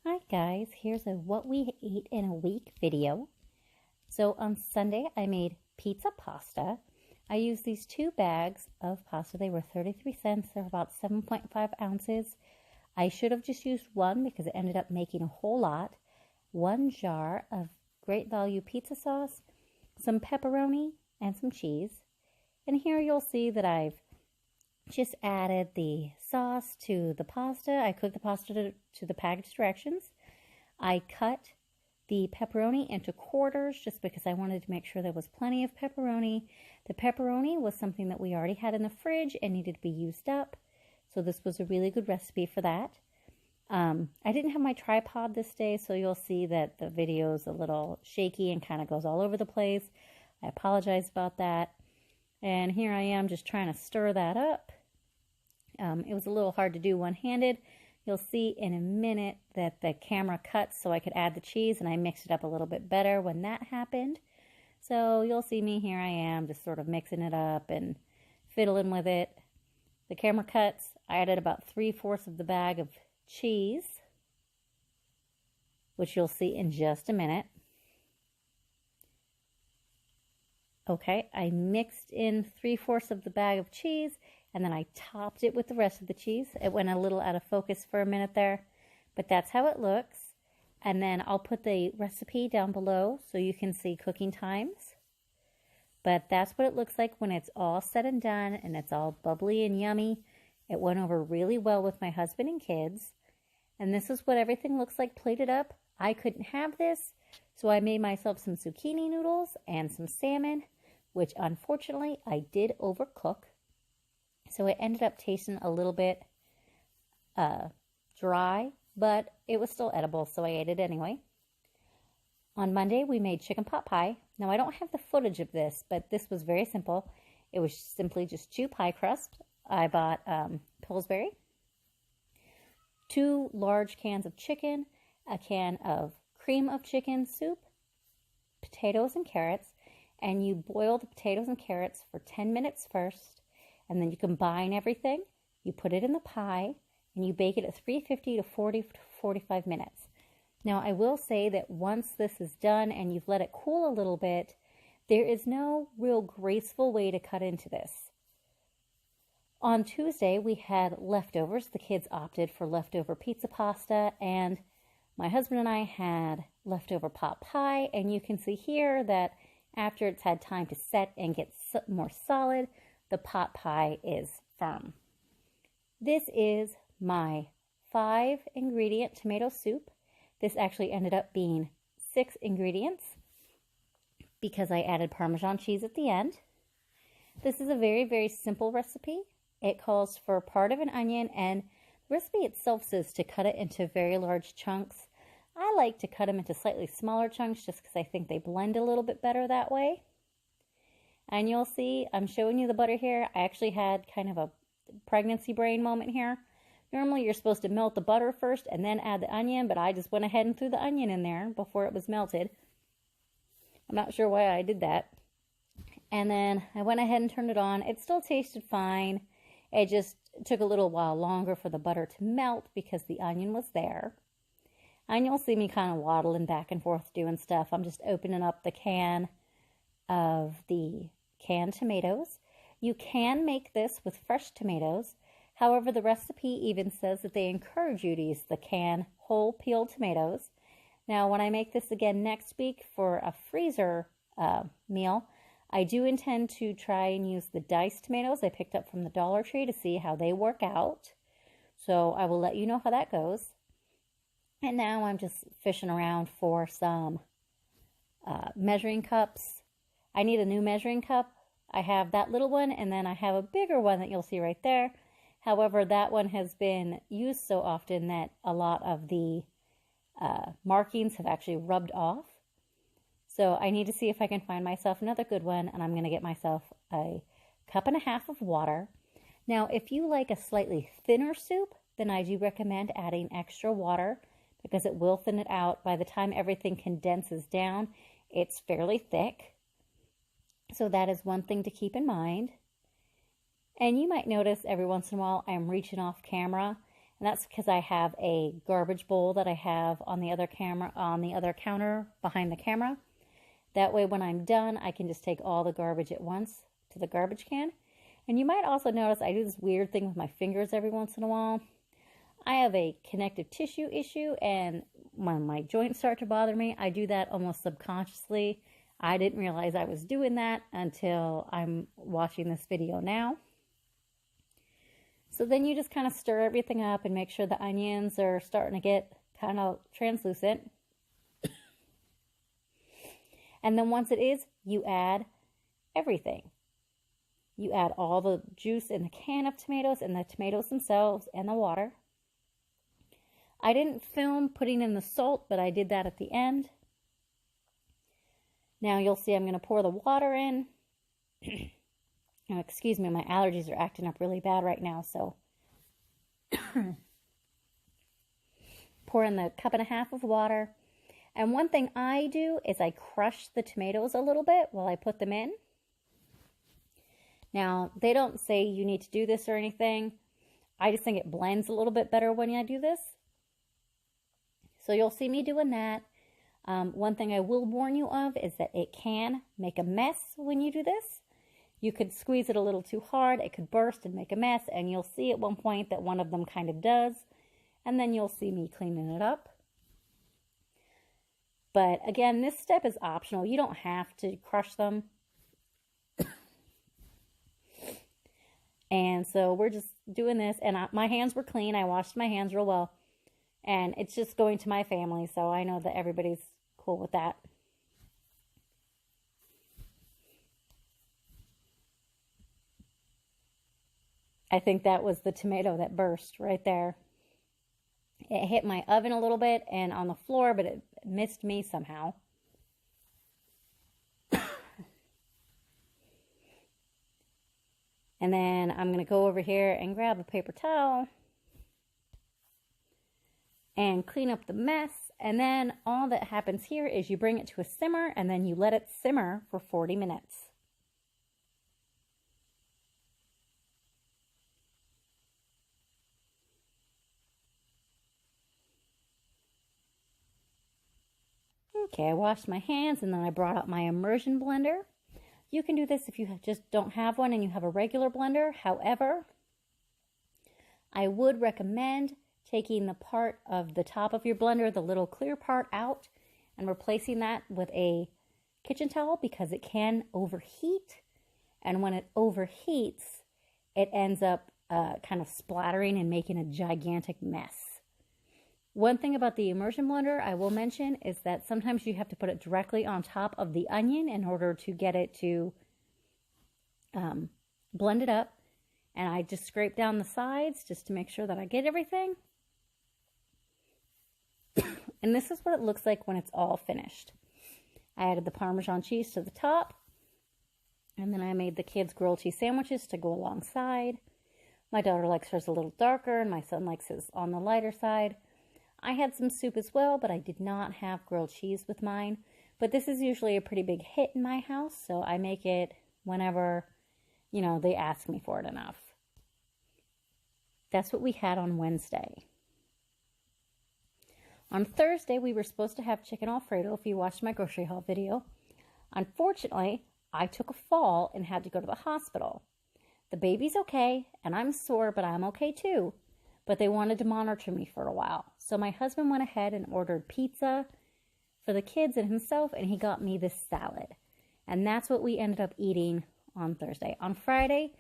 Hi guys, here's a what we ate in a week video. So on Sunday I made pizza pasta. I used these 2 bags of pasta. They were 33 cents. They're about 7.5 ounces. I should have just used one because it ended up making a whole lot. 1 jar of great value pizza sauce, some pepperoni, and some cheese. And here you'll see that I've just added the sauce to the pasta. I cooked the pasta to the package directions. I cut the pepperoni into quarters just because I wanted to make sure there was plenty of pepperoni. The pepperoni was something that we already had in the fridge and needed to be used up. So this was a really good recipe for that. I didn't have my tripod this day, so you'll see that the video is a little shaky and kind of goes all over the place. I apologize about that. And here I am just trying to stir that up. It was a little hard to do one-handed. You'll see in a minute that the camera cuts so I could add the cheese, and I mixed it up a little bit better when that happened. So you'll see me, here I am, just sort of mixing it up and fiddling with it. The camera cuts. I added about 3/4 of the bag of cheese, which you'll see in just a minute. Okay, I mixed in 3/4 of the bag of cheese, and then I topped it with the rest of the cheese. It went a little out of focus for a minute there, but that's how it looks. And then I'll put the recipe down below so you can see cooking times. But that's what it looks like when it's all said and done and it's all bubbly and yummy. It went over really well with my husband and kids. And this is what everything looks like plated up. I couldn't have this, so I made myself some zucchini noodles and some salmon, which unfortunately I did overcook. So it ended up tasting a little bit dry, but it was still edible, so I ate it anyway. On Monday, we made chicken pot pie. Now, I don't have the footage of this, but this was very simple. It was simply just 2 pie crusts. I bought Pillsbury, 2 large cans of chicken, a can of cream of chicken soup, potatoes and carrots, and you boil the potatoes and carrots for 10 minutes first, and then you combine everything, you put it in the pie, and you bake it at 350 to 40 to 45 minutes. Now, I will say that once this is done and you've let it cool a little bit, there is no real graceful way to cut into this. On Tuesday, we had leftovers. The kids opted for leftover pizza pasta, and my husband and I had leftover pot pie, and you can see here that after it's had time to set and get more solid, the pot pie is firm. This is my 5-ingredient tomato soup. This actually ended up being 6 ingredients because I added Parmesan cheese at the end. This is a very, very simple recipe. It calls for part of an onion, and the recipe itself says to cut it into very large chunks. I like to cut them into slightly smaller chunks just because I think they blend a little bit better that way. And you'll see, I'm showing you the butter here. I actually had kind of a pregnancy brain moment here. Normally you're supposed to melt the butter first and then add the onion, but I just went ahead and threw the onion in there before it was melted. I'm not sure why I did that. And then I went ahead and turned it on. It still tasted fine. It just took a little while longer for the butter to melt because the onion was there. And you'll see me kind of waddling back and forth doing stuff. I'm just opening up the can of the canned tomatoes. You can make this with fresh tomatoes. However, the recipe even says that they encourage you to use the canned whole peeled tomatoes. Now, when I make this again next week for a freezer meal, I do intend to try and use the diced tomatoes I picked up from the Dollar Tree to see how they work out. So I will let you know how that goes. And now I'm just fishing around for some measuring cups. I need a new measuring cup. I have that little one, and then I have a bigger one that you'll see right there. However, that one has been used so often that a lot of the markings have actually rubbed off. So I need to see if I can find myself another good one, and I'm going to get myself a 1.5 cups of water. Now, if you like a slightly thinner soup, then I do recommend adding extra water because it will thin it out. By the time everything condenses down, it's fairly thick. So that is one thing to keep in mind. And you might notice every once in a while I'm reaching off camera, And that's because I have a garbage bowl that I have on the other counter behind the camera. That way when I'm done, I can just take all the garbage at once to the garbage can. And you might also notice I do this weird thing with my fingers every once in a while. I have a connective tissue issue, and when my joints start to bother me, I do that almost subconsciously. I didn't realize I was doing that until I'm watching this video now. So then you just kind of stir everything up and make sure the onions are starting to get kind of translucent. And then once it is, you add everything. You add all the juice in the can of tomatoes and the tomatoes themselves and the water. I didn't film putting in the salt, but I did that at the end. Now you'll see I'm going to pour the water in. Oh, excuse me, my allergies are acting up really bad right now, so pour in the 1.5 cups of water. And one thing I do is I crush the tomatoes a little bit while I put them in. Now, they don't say you need to do this or anything. I just think it blends a little bit better when I do this. So you'll see me doing that. One thing I will warn you of is that it can make a mess when you do this. You could squeeze it a little too hard, it could burst and make a mess, and you'll see at one point that one of them kind of does, and then you'll see me cleaning it up. But again, this step is optional. You don't have to crush them. And so we're just doing this, and my hands were clean. I washed my hands real well, and it's just going to my family, so I know that everybody's cool with that. I think that was the tomato that burst right there. It hit my oven a little bit and on the floor, but it missed me somehow. And then I'm going to go over here and grab a paper towel and clean up the mess. And then all that happens here is you bring it to a simmer and then you let it simmer for 40 minutes. Okay, I washed my hands and then I brought out my immersion blender. You can do this if you just don't have one and you have a regular blender. However, I would recommend taking the part of the top of your blender, the little clear part, out and replacing that with a kitchen towel because it can overheat. And when it overheats, it ends up kind of splattering and making a gigantic mess. One thing about the immersion blender I will mention is that sometimes you have to put it directly on top of the onion in order to get it to blend it up. And I just scrape down the sides just to make sure that I get everything. And this is what it looks like when it's all finished. I added the Parmesan cheese to the top. And then I made the kids grilled cheese sandwiches to go alongside. My daughter likes hers a little darker and my son likes his on the lighter side. I had some soup as well, but I did not have grilled cheese with mine. But this is usually a pretty big hit in my house, so I make it whenever, you know, they ask me for it enough. That's what we had on Wednesday. On Thursday, we were supposed to have chicken Alfredo if you watched my grocery haul video. Unfortunately, I took a fall and had to go to the hospital. The baby's okay, and I'm sore, but I'm okay too. But they wanted to monitor me for a while. So my husband went ahead and ordered pizza for the kids and himself, and he got me this salad. And that's what we ended up eating on Thursday. On Friday,